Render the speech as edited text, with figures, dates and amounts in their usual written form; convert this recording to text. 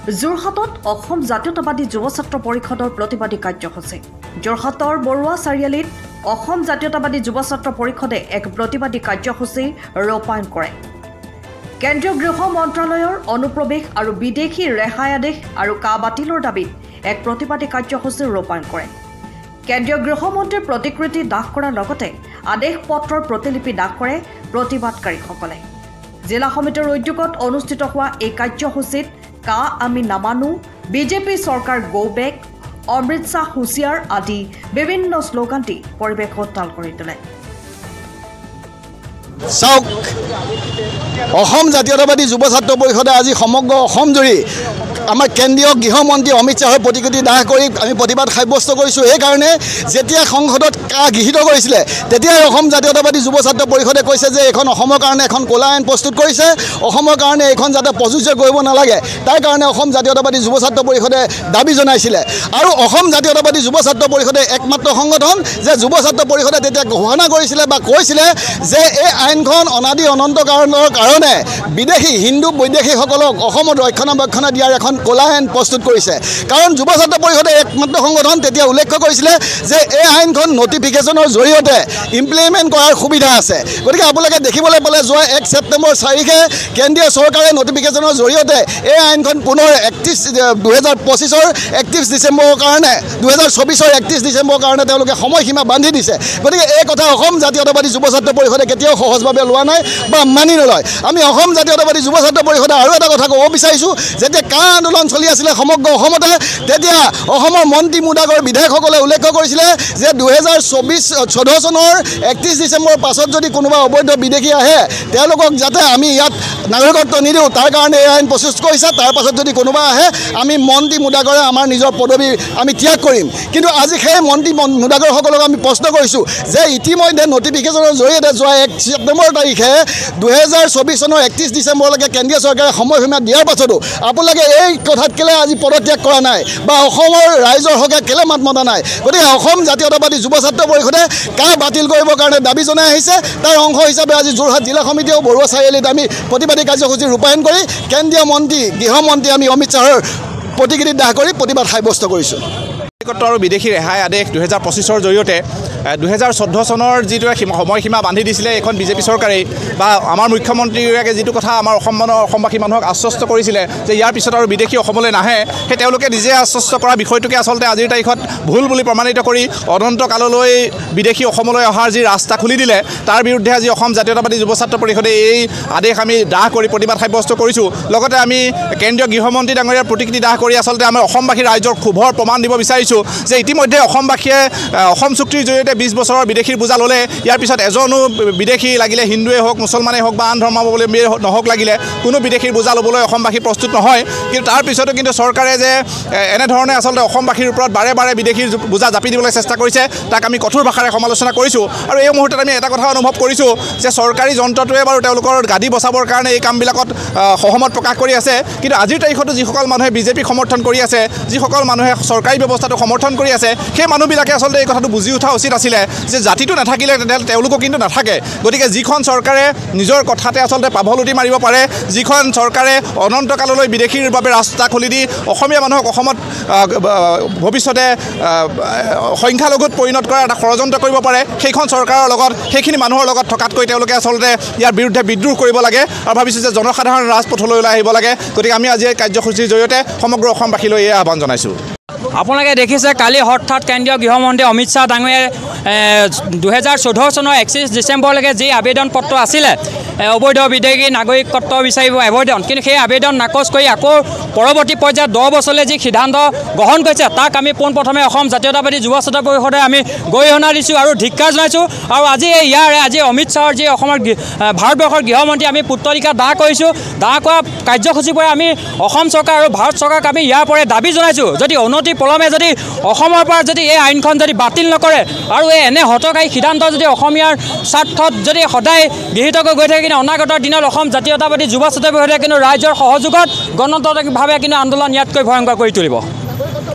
যোৰহাটত অসম জাতীয়তাবাদী যুৱ ছাত্ৰ পৰিষদৰ প্ৰতিবাদী কাৰ্যসূচী। যোৰহাটৰ বৰুৱা চাৰিআলিত অসম জাতীয়তাবাদী যুৱ ছাত্ৰ পৰিষদে এক প্ৰতিবাদী কাৰ্যসূচী ৰূপায়ণ কৰে। কেন্দ্ৰীয় গৃহ মন্ত্ৰালয়ৰ অনুপ্ৰৱেশ আৰু বিদেশী ৰেহাই আদেশ আৰু কা বাতিলৰ দাবীত এক প্ৰতিবাদী কাৰ্যসূচী ৰূপায়ণ কৰে। কেন্দ্ৰীয় গৃহমন্ত্ৰীৰ প্ৰতিকৃতি দাহ কৰাৰ লগতে আদেশ পত্ৰৰ প্ৰতিলিপি দাহ কৰে প্ৰতিবাদকাৰীসকলে। জিলা সমিতিৰ উদ্যোগত অনুষ্ঠিত হোৱা এই কাৰ্যসূচীত কা আমি নামানো, বিজেপি চৰকাৰ গো বেক, অমৃত শ্বাহ হুছিয়াৰ আদি বিভিন্ন শ্লোগান দি পৰিৱেশ উত্তাল কৰি তোলে। চাওক, অসম জাতীয়তাবাদী যুৱ ছাত্ৰ পৰিষদে আজি সমগ্ৰ অসম জুৰি আমাৰ কেন্দ্ৰীয় গৃহমন্ত্ৰী অমিত শ্বাহৰ প্ৰতিকৃতি দাহ কৰি আমি প্ৰতিবাদ সাব্যস্ত কৰিছোঁ। সেইকাৰণে যেতিয়া সংসদত কা গৃহীত কৰিছিলে তেতিয়াই অসম জাতীয়তাবাদী যুৱ ছাত্ৰ পৰিষদে কৈছে যে এইখন অসমৰ কাৰণে এখন ক'লা আইন প্ৰস্তুত কৰিছে, অসমৰ কাৰণে এইখন যাতে প্ৰযোজ্য কৰিব নালাগে তাৰ কাৰণে অসম জাতীয়তাবাদী যুৱ ছাত্ৰ পৰিষদে দাবী জনাইছিলে। আৰু অসম জাতীয়তাবাদী যুৱ ছাত্ৰ পৰিষদে একমাত্ৰ সংগঠন যে যুৱ ছাত্ৰ পৰিষদে তেতিয়া ঘোষণা কৰিছিলে বা কৈছিলে যে এই আইনখন অনাদি অনন্ত কাৰণৰ কাৰণে বিদেশী হিন্দু বৈদেশিকসকলক অসমত ৰক্ষণাবেক্ষণা দিয়াৰ এখন ক'লা আইন প্ৰস্তুত কৰিছে। কাৰণ যুৱ ছাত্ৰ পৰিষদে একমাত্ৰ সংগঠন তেতিয়া উল্লেখ কৰিছিলে যে এই আইনখন নটিফিকেশ্যনৰ জৰিয়তে ইমপ্লিমেণ্ট কৰাৰ সুবিধা আছে। গতিকে আপোনালোকে দেখিবলৈ পালে যোৱা 1 ছেপ্টেম্বৰ তাৰিখে কেন্দ্ৰীয় চৰকাৰে নটিফিকেশ্যনৰ জৰিয়তে এই আইনখন পুনৰ 2025ৰ 31 ডিচেম্বৰৰ কাৰণে 2024ৰ 31 ডিচেম্বৰৰ কাৰণে তেওঁলোকে সময়সীমা বান্ধি দিছে। গতিকে এই কথা অসম জাতীয়তাবাদী যুৱ ছাত্ৰ পৰিষদে কেতিয়াও সহজভাৱে লোৱা নাই বা মানি নলয়। আমি অসম জাতীয়তাবাদী যুৱ ছাত্ৰ পৰিষদে আৰু এটা কথা ক'ব বিচাৰিছোঁ, যেতিয়া কা আন্দোলন চলি আছিলে সমগ্ৰ অসমতে তেতিয়া অসমৰ মন্ত্ৰী মুদাগৰ বিধায়কসকলে উল্লেখ কৰিছিলে যে 2014 চনৰ 31 ডিচেম্বৰৰ পাছত যদি কোনোবা অবৈধ বিদেশী আহে তেওঁলোকক যাতে আমি ইয়াত নাগৰিকত্ব নিদিওঁ তাৰ কাৰণে এই আইন প্ৰস্তুত কৰিছে। তাৰ পাছত যদি কোনোবা আহে আমি মন্ত্ৰী মুদাগৰে আমাৰ নিজৰ পদবী আমি ত্যাগ কৰিম। কিন্তু আজি সেই মন্ত্ৰী মুদাগৰসকলক আমি প্ৰশ্ন কৰিছোঁ যে ইতিমধ্যে নটিফিকেশ্যনৰ জৰিয়তে যোৱা 1 ছেপ্টেম্বৰ তাৰিখে 2024 চনৰ 31 ডিচেম্বৰলৈকে কেন্দ্ৰীয় চৰকাৰে সময়সীমা দিয়াৰ পাছতো আপোনালোকে এই কথাত কেলে আজি পদত্যাগ কৰা নাই বা অসমৰ ৰাইজৰ হকে কেলে মাত মতা নাই। গতিকে অসম জাতীয়তাবাদী যুৱ ছাত্ৰ পৰিষদে কা বাতিল কৰিবৰ কাৰণে দাবী জনাই আহিছে। তাৰ অংশ হিচাপে আজি যোৰহাট জিলা সমিতিয়েও বৰুৱা চাৰিআলিত আমি প্ৰতিবাদী কাৰ্যসূচী ৰূপায়ণ কৰি কেন্দ্ৰীয় মন্ত্ৰী গৃহমন্ত্ৰী আমি অমিত শ্বাহৰ প্ৰতিকৃতি দাহ কৰি প্ৰতিবাদ সাব্যস্ত কৰিছোঁ। আৰু বিদেশী ৰেহাই আদেশ 2025ৰ জৰিয়তে 2014 চনৰ যিটো সময়সীমা বান্ধি দিছিলে এখন বিজেপি চৰকাৰে বা আমাৰ মুখ্যমন্ত্ৰীগৰাকীয়ে যিটো কথা আমাৰ অসমবাসী মানুহক আশ্বস্ত কৰিছিলে যে ইয়াৰ পিছত আৰু বিদেশী অসমলৈ নাহে, সেই তেওঁলোকে নিজে আশ্বস্ত কৰা বিষয়টোকে আচলতে আজিৰ তাৰিখত ভুল বুলি প্ৰমাণিত কৰি অনন্তকাললৈ বিদেশী অসমলৈ অহাৰ যি ৰাস্তা খুলি দিলে তাৰ বিৰুদ্ধে আজি অসম জাতীয়তাবাদী যুৱ ছাত্ৰ পৰিষদে এই আদেশ আমি দাহ কৰি প্ৰতিবাদ সাব্যস্ত কৰিছোঁ। লগতে আমি কেন্দ্ৰীয় গৃহমন্ত্ৰী ডাঙৰীয়াৰ প্ৰতিকৃতি দাহ কৰি আচলতে আমাৰ অসমবাসী ৰাইজৰ ক্ষোভৰ প্ৰমাণ দিব বিচাৰিছোঁ যে ইতিমধ্যে অসমবাসীয়ে অসম চুক্তিৰ জৰিয়তে 20 বছৰৰ বিদেশীৰ বোজা ল'লে। ইয়াৰ পিছত এজনো বিদেশী লাগিলে হিন্দুৱে হওক মুছলমানেই হওক বা আন ধৰ্মাৱলম্বীয়ে নহওক লাগিলে কোনো বিদেশীৰ বোজা ল'বলৈ অসমবাসী প্ৰস্তুত নহয়। কিন্তু তাৰ পিছতো কিন্তু চৰকাৰে যে এনেধৰণে আচলতে অসমবাসীৰ ওপৰত বাৰে বাৰে বিদেশীৰ বোজা জাপি দিবলৈ চেষ্টা কৰিছে তাক আমি কঠোৰ ভাষাৰে সমালোচনা কৰিছোঁ। আৰু এই মুহূৰ্তত আমি এটা কথা অনুভৱ কৰিছোঁ যে চৰকাৰী যন্ত্ৰটোৱে বাৰু তেওঁলোকৰ গাদী বচাবৰ কাৰণে এই কামবিলাকত সহমত প্ৰকাশ কৰি আছে। কিন্তু আজিৰ তাৰিখতো যিসকল মানুহে বিজেপিক সমৰ্থন কৰি আছে, যিসকল মানুহে চৰকাৰী ব্যৱস্থাটো সমৰ্থন কৰি আছে, সেই মানুহবিলাকে আচলতে এই কথাটো বুজি উঠা উচিত আছিলে যে জাতিটো নাথাকিলে তেওঁলোকো কিন্তু নাথাকে। গতিকে যিখন চৰকাৰে নিজৰ কথাতে আচলতে পাভলুটি মাৰিব পাৰে, যিখন চৰকাৰে অনন্তকাললৈ বিদেশীৰ বাবে ৰাস্তা খুলি দি অসমীয়া মানুহক অসমত ভৱিষ্যতে সংখ্যালঘুত পৰিণত কৰাৰ এটা ষড়যন্ত্ৰ কৰিব পাৰে, সেইখন চৰকাৰৰ লগত সেইখিনি মানুহৰ লগত থকাতকৈ তেওঁলোকে আচলতে ইয়াৰ বিৰুদ্ধে বিদ্ৰোহ কৰিব লাগে আৰু ভাবিছোঁ যে জনসাধাৰণ ৰাজপথলৈ ওলাই আহিব লাগে। গতিকে আমি আজি এই কাৰ্যসূচীৰ জৰিয়তে সমগ্ৰ অসমবাসীলৈ এই আহ্বান জনাইছোঁ। আপোনালোকে দেখিছে কালি হঠাৎ কেন্দ্ৰীয় গৃহমন্ত্ৰী অমিত শ্বাহ ডাঙৰীয়াই 2014 চনৰ 31 ডিচেম্বৰলৈকে যি আবেদন পত্ৰ আছিলে অবৈধ বিদেশী নাগৰিকত্ব বিচাৰিব আবেদন, কিন্তু সেই আবেদন নাকচ কৰি আকৌ পৰৱৰ্তী পৰ্যায়ত 10 বছৰলৈ যি সিদ্ধান্ত গ্ৰহণ কৰিছে তাক আমি পোনপ্ৰথমে অসম জাতীয়তাবাদী যুৱ ছাত্ৰ পৰিষদে আমি গৰিহণা দিছোঁ আৰু ধিক্কাৰ জনাইছোঁ। আৰু আজি আজি অমিত শ্বাহৰ যি অসমৰ ভাৰতবৰ্ষৰ গৃহমন্ত্ৰী আমি পুত্তলিকা দাহ কৰিছোঁ। দাহ কৰা কাৰ্যসূচীৰ পৰা আমি অসম চৰকাৰ আৰু ভাৰত চৰকাৰক আমি ইয়াৰ পৰা দাবী জনাইছোঁ যদি অনতি পলমে যদি অসমৰ পৰা যদি এই আইনখন যদি বাতিল নকৰে আৰু এই এনে হঠকাৰী সিদ্ধান্ত যদি অসমীয়াৰ স্বাৰ্থত যদি সদায় গৃহীত কৰি গৈ থাকে, কিন্তু অনাগত দিনত অসম জাতীয়তাবাদী যুৱ ছাত্ৰ পৰিষদে কিন্তু ৰাইজৰ সহযোগত গণতান্ত্ৰিকভাৱে কিন্তু আন্দোলন ইয়াতকৈ ভয়ংকৰ কৰি তুলিব।